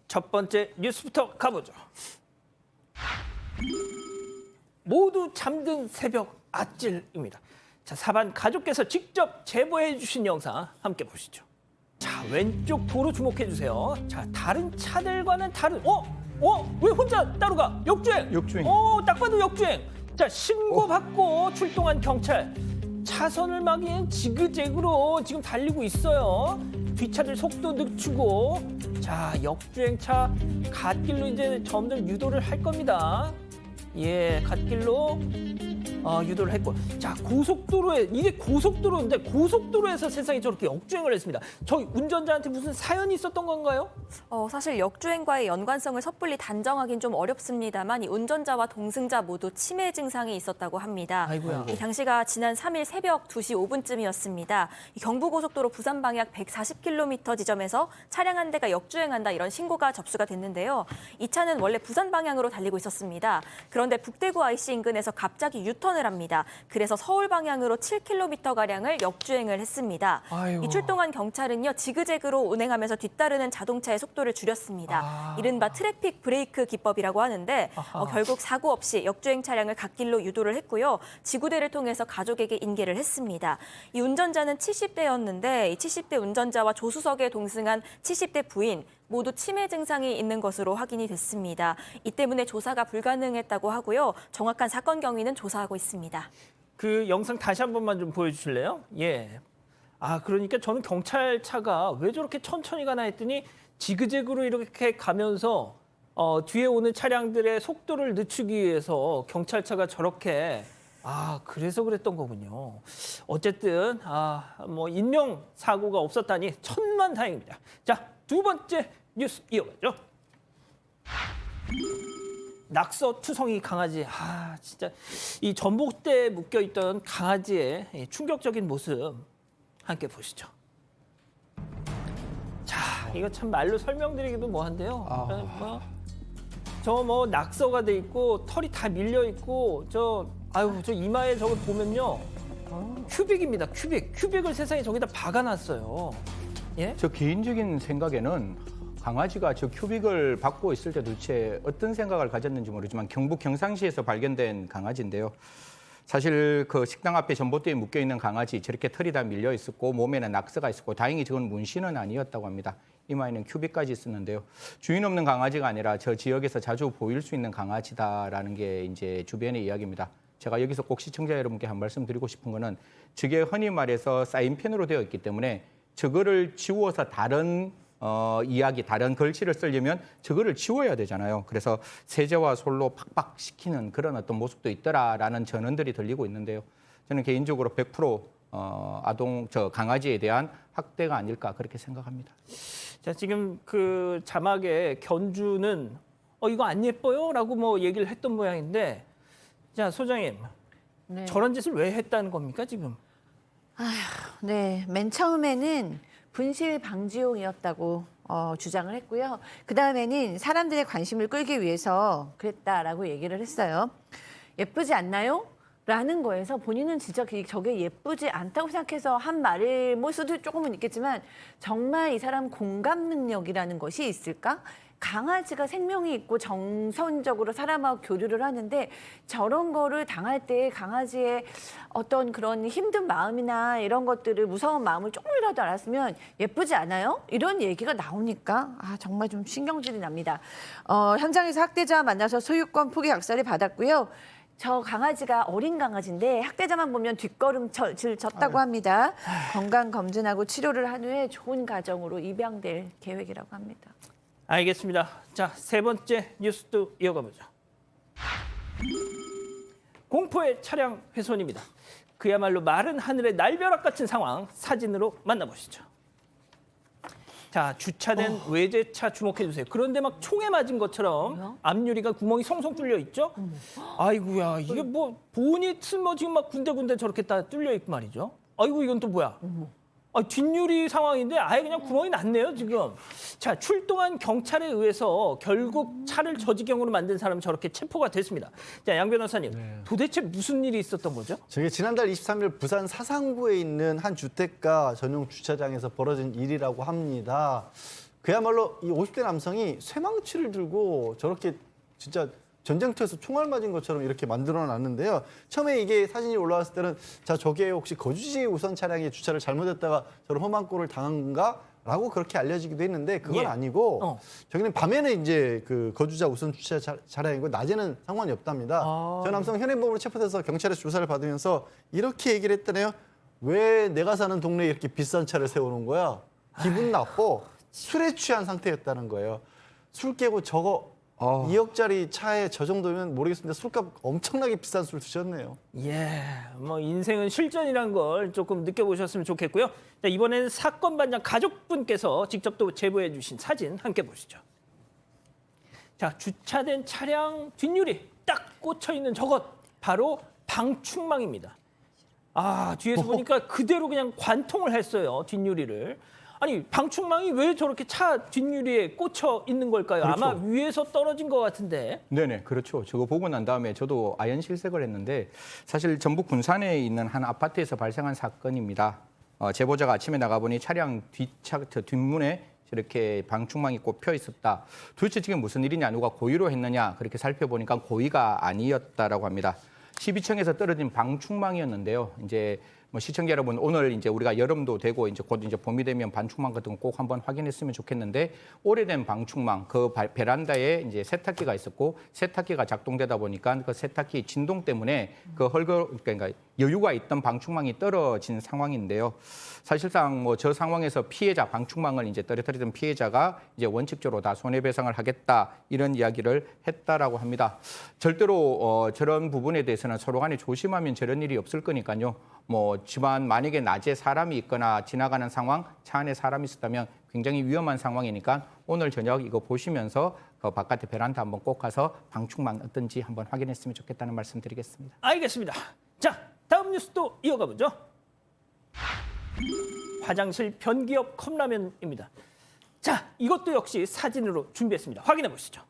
첫 번째 뉴스부터 가보죠. 모두 잠든 새벽 아찔입니다. 자, 사반 가족께서 직접 제보해 주신 영상 함께 보시죠. 자, 왼쪽 도로 주목해 주세요. 자, 다른 차들과는 다른 왜 혼자 따로 가? 역주행. 역주행. 딱 봐도 역주행. 자, 신고 받고 출동한 경찰. 차선을 막기엔 지그재그로 지금 달리고 있어요. 뒷차들 속도 늦추고. 자, 역주행차 갓길로 이제 점점 유도를 할 겁니다. 예, 갓길로 유도를 했고. 자, 고속도로에, 이게 고속도로인데 고속도로에서 세상에 저렇게 역주행을 했습니다. 저희 운전자한테 무슨 사연이 있었던 건가요? 사실 역주행과의 연관성을 섣불리 단정하긴 좀 어렵습니다만 이 운전자와 동승자 모두 치매 증상이 있었다고 합니다. 아이고야. 이 당시가 지난 3일 새벽 2시 5분쯤이었습니다. 경부고속도로 부산 방향 140km 지점에서 차량 한 대가 역주행한다 이런 신고가 접수가 됐는데요. 이 차는 원래 부산 방향으로 달리고 있었습니다. 그런데 북대구 IC 인근에서 갑자기 유턴을 합니다. 그래서 서울 방향으로 7km가량을 역주행을 했습니다. 아이고. 이 출동한 경찰은요, 지그재그로 운행하면서 뒤따르는 자동차의 속도를 줄였습니다. 이른바 트래픽 브레이크 기법이라고 하는데 결국 사고 없이 역주행 차량을 갓길로 유도를 했고요. 지구대를 통해서 가족에게 인계를 했습니다. 이 운전자는 70대였는데 이 70대 운전자와 조수석에 동승한 70대 부인 모두 치매 증상이 있는 것으로 확인이 됐습니다. 이 때문에 조사가 불가능했다고 하고요. 정확한 사건 경위는 조사하고 있습니다. 그 영상 다시 한 번만 좀 보여주실래요? 예. 그러니까 저는 경찰차가 왜 저렇게 천천히 가나 했더니 지그재그로 이렇게 가면서 뒤에 오는 차량들의 속도를 늦추기 위해서 경찰차가 저렇게 그래서 그랬던 거군요. 어쨌든 뭐 인명 사고가 없었다니 천만다행입니다. 자, 두 번째 뉴스 이어가죠. 낙서 투성이 강아지. 진짜 이 전봇대에 묶여 있던 강아지의 충격적인 모습 함께 보시죠. 자, 이거 참 말로 설명드리기도 뭐한데요. 저 뭐 낙서가 돼 있고 털이 다 밀려 있고 저 이마에 저거 보면요. 큐빅입니다. 큐빅을 세상에 저기다 박아놨어요. 예? 저 개인적인 생각에는 강아지가 저 큐빅을 받고 있을 때 도대체 어떤 생각을 가졌는지 모르지만 경북 경상시에서 발견된 강아지인데요. 사실 그 식당 앞에 전봇대에 묶여 있는 강아지 저렇게 털이 다 밀려 있었고 몸에는 낙서가 있었고 다행히 저건 문신은 아니었다고 합니다. 이마에는 큐빅까지 있었는데요. 주인 없는 강아지가 아니라 저 지역에서 자주 보일 수 있는 강아지다라는 게 이제 주변의 이야기입니다. 제가 여기서 꼭 시청자 여러분께 한 말씀 드리고 싶은 거는 저게 흔히 말해서 사인펜으로 되어 있기 때문에 저거를 지워서 다른 이야기, 다른 글씨를 쓰려면 저거를 지워야 되잖아요. 그래서 세제와 솔로 팍팍 시키는 그런 어떤 모습도 있더라라는 전언들이 들리고 있는데요. 저는 개인적으로 100% 강아지에 대한 학대가 아닐까 그렇게 생각합니다. 자, 지금 그 자막에 견주는 이거 안 예뻐요? 라고 뭐 얘기를 했던 모양인데, 자, 소장님, 네. 저런 짓을 왜 했다는 겁니까, 지금? 네, 맨 처음에는 분실 방지용이었다고 주장을 했고요. 그 다음에는 사람들의 관심을 끌기 위해서 그랬다라고 얘기를 했어요. 예쁘지 않나요? 라는 거에서 본인은 진짜 저게 예쁘지 않다고 생각해서 한 말일 뭐 수도 조금은 있겠지만 정말 이 사람 공감 능력이라는 것이 있을까? 강아지가 생명이 있고 정선적으로 사람하고 교류를 하는데 저런 거를 당할 때 강아지의 어떤 그런 힘든 마음이나 이런 것들을 무서운 마음을 조금이라도 알았으면 예쁘지 않아요? 이런 얘기가 나오니까 정말 좀 신경질이 납니다. 현장에서 학대자와 만나서 소유권 포기 각서를 받았고요. 저 강아지가 어린 강아지인데 학대자만 보면 뒷걸음질 졌다고 합니다. 건강검진하고 치료를 한 후에 좋은 가정으로 입양될 계획이라고 합니다. 알겠습니다. 자, 세 번째 뉴스도 이어가 보죠. 공포의 차량 훼손입니다. 그야말로 마른 하늘의 날벼락 같은 상황 사진으로 만나보시죠. 자, 주차된 외제차 주목해 주세요. 그런데 막 총에 맞은 것처럼 뭐야? 앞유리가 구멍이 송송 뚫려 있죠? 아이고야, 이게 뭐 보닛은 뭐 지금 막 군데군데 저렇게 다 뚫려 있고 말이죠. 아이고, 이건 또 뭐야? 뒷유리 상황인데 아예 그냥 구멍이 났네요, 지금. 자, 출동한 경찰에 의해서 결국 차를 저지경으로 만든 사람은 저렇게 체포가 됐습니다. 자, 양 변호사님, 도대체 무슨 일이 있었던 거죠? 저게 지난달 23일 부산 사상구에 있는 한 주택가 전용 주차장에서 벌어진 일이라고 합니다. 그야말로 이 50대 남성이 쇠망치를 들고 저렇게 진짜 전쟁터에서 총알 맞은 것처럼 이렇게 만들어놨는데요. 처음에 이게 사진이 올라왔을 때는 자 저게 혹시 거주지 우선 차량이 주차를 잘못했다가 저런 험한 꼴을 당한가? 라고 그렇게 알려지기도 했는데 그건 예. 아니고 저기는 밤에는 이제 그 거주자 우선 주차 차량이고 낮에는 상관이 없답니다. 저 남성 현행범으로 체포돼서 경찰에서 조사를 받으면서 이렇게 얘기를 했더래요. 왜 내가 사는 동네에 이렇게 비싼 차를 세우는 거야? 기분 나빠. 술에 취한 상태였다는 거예요. 술 깨고 저거 2억짜리 차에 저 정도면 모르겠습니다. 술값 엄청나게 비싼 술 드셨네요. 예, 뭐 인생은 실전이란 걸 조금 느껴보셨으면 좋겠고요. 자, 이번에는 사건 반장 가족분께서 직접 또 제보해 주신 사진 함께 보시죠. 자, 주차된 차량 뒷유리 딱 꽂혀 있는 저것 바로 방충망입니다. 아, 뒤에서 보니까 그대로 그냥 관통을 했어요, 뒷유리를. 아니, 방충망이 왜 저렇게 차 뒷유리에 꽂혀 있는 걸까요? 그렇죠. 아마 위에서 떨어진 것 같은데. 네네, 그렇죠. 저거 보고 난 다음에 저도 아연 실색을 했는데 사실 전북 군산에 있는 한 아파트에서 발생한 사건입니다. 제보자가 아침에 나가보니 차량 뒷문에 이렇게 방충망이 꼽혀 있었다. 도대체 지금 무슨 일이냐, 누가 고의로 했느냐 그렇게 살펴보니까 고의가 아니었다라고 합니다. 12층에서 떨어진 방충망이었는데요. 이제 뭐 시청자 여러분, 오늘 이제 우리가 여름도 되고 이제 곧 이제 봄이 되면 방충망 같은 거 꼭 한번 확인했으면 좋겠는데, 오래된 방충망 그 베란다에 이제 세탁기가 있었고 세탁기가 작동되다 보니까 그 세탁기 진동 때문에 그 그러니까 여유가 있던 방충망이 떨어진 상황인데요. 사실상 뭐 저 상황에서 피해자, 방충망을 이제 떨어뜨리던 피해자가 이제 원칙적으로 다 손해배상을 하겠다 이런 이야기를 했다라고 합니다. 절대로 저런 부분에 대해서는 서로 간에 조심하면 저런 일이 없을 거니까요. 뭐 집안 만약에 낮에 사람이 있거나 지나가는 상황, 차 안에 사람이 있었다면 굉장히 위험한 상황이니까 오늘 저녁 이거 보시면서 그 바깥에 베란다 한번 꼭 가서 방충망 어떤지 한번 확인했으면 좋겠다는 말씀 드리겠습니다. 알겠습니다. 자, 다음 뉴스도 이어가 보죠. 화장실 변기옆 컵라면입니다. 자, 이것도 역시 사진으로 준비했습니다. 확인해 보시죠.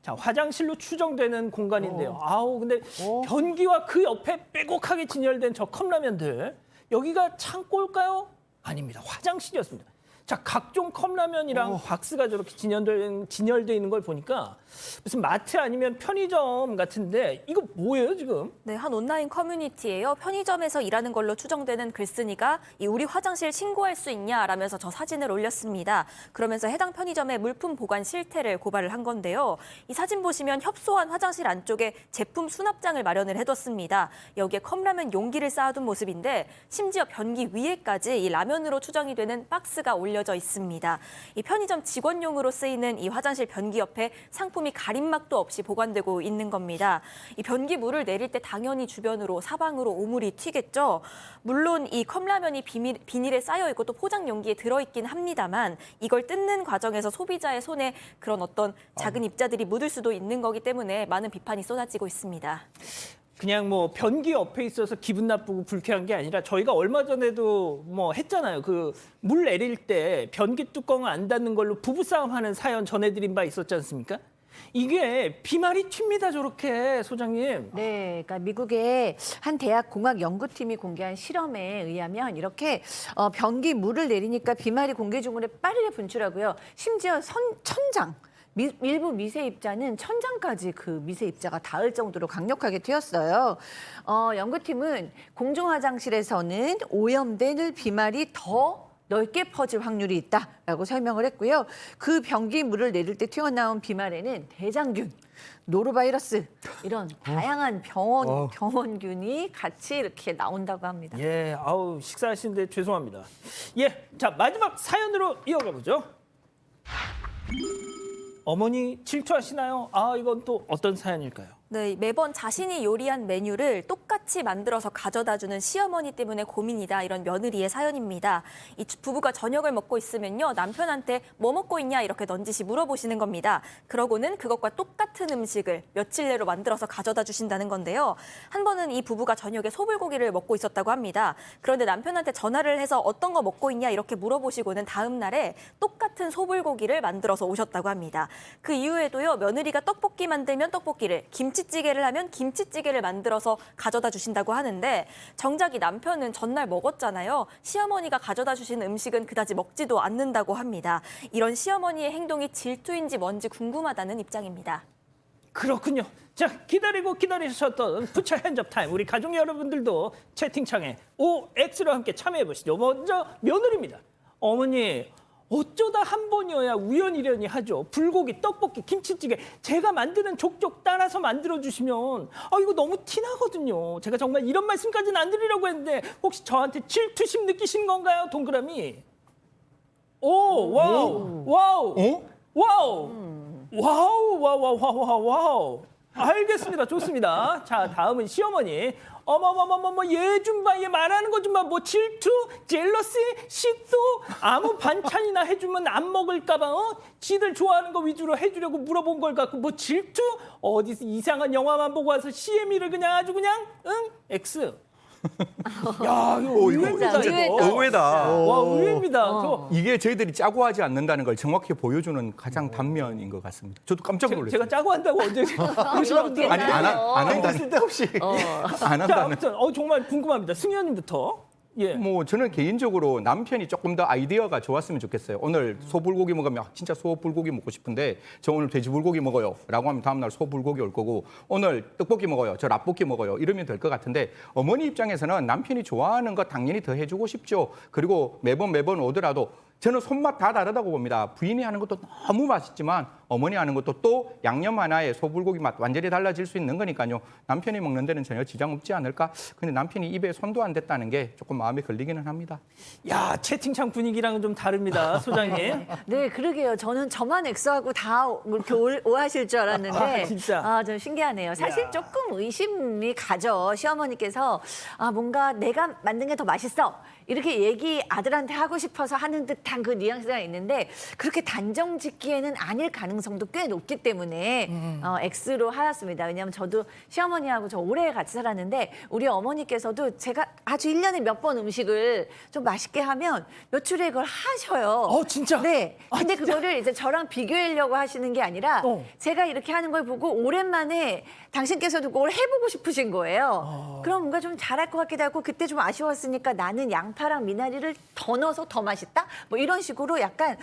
자, 화장실로 추정되는 공간인데요. 근데 변기와 그 옆에 빼곡하게 진열된 저 컵라면들, 여기가 창고일까요? 아닙니다. 화장실이었습니다. 자, 각종 컵라면이랑 박스가 저렇게 진열되어 있는 걸 보니까 무슨 마트 아니면 편의점 같은데 이거 뭐예요, 지금? 네, 한 온라인 커뮤니티예요. 편의점에서 일하는 걸로 추정되는 글쓴이가 이 우리 화장실 신고할 수 있냐라면서 저 사진을 올렸습니다. 그러면서 해당 편의점의 물품 보관 실태를 고발을 한 건데요. 이 사진 보시면 협소한 화장실 안쪽에 제품 수납장을 마련을 해뒀습니다. 여기에 컵라면 용기를 쌓아둔 모습인데 심지어 변기 위에까지 이 라면으로 추정이 되는 박스가 올려져 있습니다. 이 편의점 직원용으로 쓰이는 이 화장실 변기 옆에 상품이 가림막도 없이 보관되고 있는 겁니다. 이 변기 물을 내릴 때 당연히 주변으로 사방으로 오물이 튀겠죠. 물론 이 컵라면이 비닐에 쌓여 있고 또 포장 용기에 들어있긴 합니다만 이걸 뜯는 과정에서 소비자의 손에 그런 어떤 작은 입자들이 묻을 수도 있는 거기 때문에 많은 비판이 쏟아지고 있습니다. 그냥 뭐 변기 옆에 있어서 기분 나쁘고 불쾌한 게 아니라 저희가 얼마 전에도 뭐 했잖아요. 그 물 내릴 때 변기 뚜껑을 안 닫는 걸로 부부싸움 하는 사연 전해드린 바 있었지 않습니까? 이게 비말이 튑니다, 저렇게, 소장님. 네, 그러니까 미국의 한 대학 공학 연구팀이 공개한 실험에 의하면 이렇게 변기 물을 내리니까 비말이 공기 중으로 빠르게 분출하고요. 심지어 천장. 일부 미세 입자는 천장까지 그 미세 입자가 닿을 정도로 강력하게 튀었어요. 연구팀은 공중 화장실에서는 오염된 비말이 더 넓게 퍼질 확률이 있다라고 설명을 했고요. 그 변기 물을 내릴 때 튀어나온 비말에는 대장균, 노로바이러스 이런 다양한 병원균이 같이 이렇게 나온다고 합니다. 예, 식사하시는데 죄송합니다. 예, 자, 마지막 사연으로 이어가 보죠. 어머니 질투하시나요? 이건 또 어떤 사연일까요? 네, 매번 자신이 요리한 메뉴를 똑같이 만들어서 가져다주는 시어머니 때문에 고민이다. 이런 며느리의 사연입니다. 이 부부가 저녁을 먹고 있으면요. 남편한테 뭐 먹고 있냐 이렇게 넌지시 물어보시는 겁니다. 그러고는 그것과 똑같은 음식을 며칠 내로 만들어서 가져다 주신다는 건데요. 한 번은 이 부부가 저녁에 소불고기를 먹고 있었다고 합니다. 그런데 남편한테 전화를 해서 어떤 거 먹고 있냐 이렇게 물어보시고는 다음 날에 똑같은 소불고기를 만들어서 오셨다고 합니다. 그 이후에도요. 며느리가 떡볶이 만들면 떡볶이를, 김치 김치찌개를 하면 김치찌개를 만들어서 가져다 주신다고 하는데 정작 이 남편은 전날 먹었잖아요. 시어머니가 가져다 주신 음식은 그다지 먹지도 않는다고 합니다. 이런 시어머니의 행동이 질투인지 뭔지 궁금하다는 입장입니다. 그렇군요. 자, 기다리고 기다리셨던 부처 핸즈업 타임. 우리 가족 여러분들도 채팅창에 OX로 함께 참여해 보시죠. 먼저 며느리입니다. 어머니, 어쩌다 한 번이어야 우연이려니 하죠. 불고기, 떡볶이, 김치찌개 제가 만드는 족족 따라서 만들어주시면 이거 너무 티나거든요. 제가 정말 이런 말씀까지는 안 드리려고 했는데 혹시 저한테 질투심 느끼시는 건가요? 동그라미. 오, 와우, 와우, 와우, 와우, 와우, 와우, 와우, 와우. 알겠습니다. 좋습니다. 자, 다음은 시어머니. 어머머머머머, 얘 좀 봐. 얘 말하는 거 좀 봐. 뭐 질투, 젤러시, 식도 아무 반찬이나 해주면 안 먹을까 봐. 지들 좋아하는 거 위주로 해주려고 물어본 걸 갖고 뭐 질투? 어디서 이상한 영화만 보고 와서 CME를 그냥 아주 그냥 X. 야, 이거 의외입니다. 이거. 의외다. 와, 의외입니다. 이게 저희들이 짜고 하지 않는다는 걸 정확히 보여주는 가장 단면인 것 같습니다. 저도 깜짝 놀랐어요. 제가 짜고 한다고 언제 그러시면 안 돼요. 아니, 안 한다는. 쓸데없이. 안 자, 한다는. 아무튼 정말 궁금합니다. 승희 의원님부터. 예. 뭐 저는 개인적으로 남편이 조금 더 아이디어가 좋았으면 좋겠어요. 오늘 소불고기 먹으면 진짜 소불고기 먹고 싶은데 저 오늘 돼지불고기 먹어요 라고 하면 다음날 소불고기 올 거고 오늘 떡볶이 먹어요. 저 라볶이 먹어요. 이러면 될 것 같은데 어머니 입장에서는 남편이 좋아하는 거 당연히 더 해주고 싶죠. 그리고 매번 오더라도 저는 손맛 다 다르다고 봅니다. 부인이 하는 것도 너무 맛있지만 어머니 하는 것도 또 양념 하나에 소불고기 맛 완전히 달라질 수 있는 거니까요. 남편이 먹는 데는 전혀 지장 없지 않을까? 근데 남편이 입에 손도 안 댔다는 게 조금 마음에 걸리기는 합니다. 야, 채팅창 분위기랑은 좀 다릅니다, 소장님. 네, 그러게요. 저는 저만 X하고 다 이렇게 오하실 줄 알았는데, 아, 진짜. 좀 신기하네요. 사실 야. 조금 의심이 가죠. 시어머니께서 뭔가 내가 만든 게 더 맛있어. 이렇게 얘기 아들한테 하고 싶어서 하는 듯한 그 뉘앙스가 있는데 그렇게 단정 짓기에는 아닐 가능성도 꽤 높기 때문에 X로 하였습니다. 왜냐하면 저도 시어머니하고 저 오래 같이 살았는데 우리 어머니께서도 제가 아주 1년에 몇 번 음식을 좀 맛있게 하면 며칠에 그걸 하셔요. 진짜? 네. 근데 진짜? 그거를 이제 저랑 비교하려고 하시는 게 아니라 제가 이렇게 하는 걸 보고 오랜만에 당신께서도 그걸 해보고 싶으신 거예요. 그럼 뭔가 좀 잘할 것 같기도 하고 그때 좀 아쉬웠으니까 나는 양파랑 미나리를 더 넣어서 더 맛있다? 뭐 이런 식으로 약간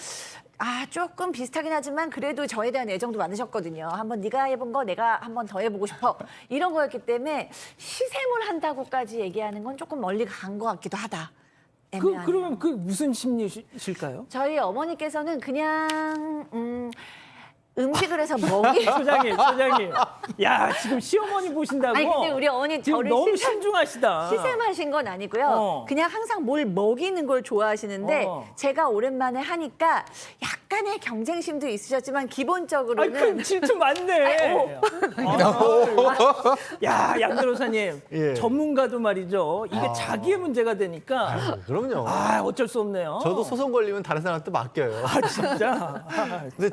조금 비슷하긴 하지만 그래도 저에 대한 애정도 많으셨거든요. 한번 네가 해본 거 내가 한번 더 해보고 싶어. 이런 거였기 때문에 시샘을 한다고까지 얘기하는 건 조금 멀리 간 것 같기도 하다. 애매하네요. 그러면 그 무슨 심리실까요? 저희 어머니께서는 그냥 음식을 해서 먹이. 소장님. 야, 지금 시어머니 보신다고. 아니 근데 우리 어머니 지금 저를 너무 신중하시다. 시샘하신 건 아니고요. 그냥 항상 뭘 먹이는 걸 좋아하시는데 제가 오랜만에 하니까 약간의 경쟁심도 있으셨지만 기본적으로는 그 질투 많네. 야, 양 변호사님. 예. 전문가도 말이죠. 이게 자기의 문제가 되니까. 그럼요. 어쩔 수 없네요. 저도 소송 걸리면 다른 사람한테 맡겨요. 진짜. 근데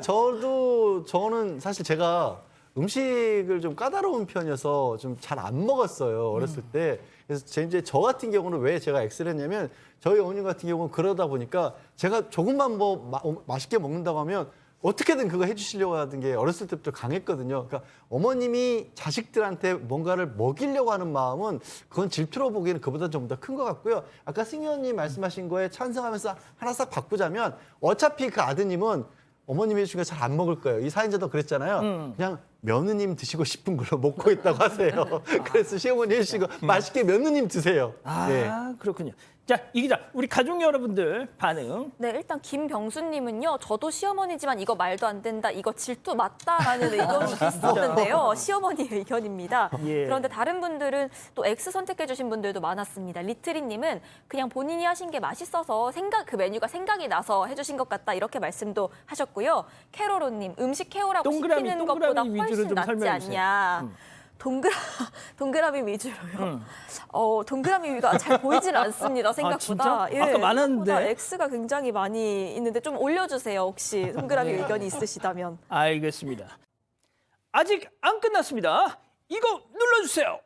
저는 사실 제가 음식을 좀 까다로운 편이어서 좀 잘 안 먹었어요 어렸을 때. 그래서 이제 저 같은 경우는 왜 제가 X를 했냐면 저희 어머님 같은 경우는 그러다 보니까 제가 조금만 맛있게 먹는다고 하면 어떻게든 그거 해주시려고 하는 게 어렸을 때부터 강했거든요. 그러니까 어머님이 자식들한테 뭔가를 먹이려고 하는 마음은 그건 질투로 보기에는 그보다 좀 더 큰 것 같고요. 아까 승희 의원님 말씀하신 거에 찬성하면서 하나 싹 바꾸자면 어차피 그 아드님은 어머님이 해주신 거 잘 안 먹을 거예요. 이 사연자도 그랬잖아요. 그냥 며느님 드시고 싶은 걸로 먹고 있다고 하세요. 그래서 시어머니 해주신 거 맛있게 며느님 드세요. 네. 그렇군요. 자, 이 기자, 우리 가족 여러분들 반응. 네, 일단 김병수님은요. 저도 시어머니지만 이거 말도 안 된다. 이거 질투 맞다라는 의견이 있었는데요. 시어머니의 의견입니다. 예. 그런데 다른 분들은 또 X 선택해 주신 분들도 많았습니다. 리트리님은 그냥 본인이 하신 게 맛있어서 그 메뉴가 생각이 나서 해주신 것 같다. 이렇게 말씀도 하셨고요. 캐로로님, 음식 해오라고 시키는 것보다 위주로 훨씬 좀 낫지 설명해 주세요. 않냐. 동그라미 위주로요. 동그라미가 잘 보이질 않습니다. 생각보다. 진짜? 아까 많았는데. 생각보다 X가 굉장히 많이 있는데 좀 올려주세요. 혹시 동그라미 의견이 있으시다면. 알겠습니다. 아직 안 끝났습니다. 이거 눌러주세요.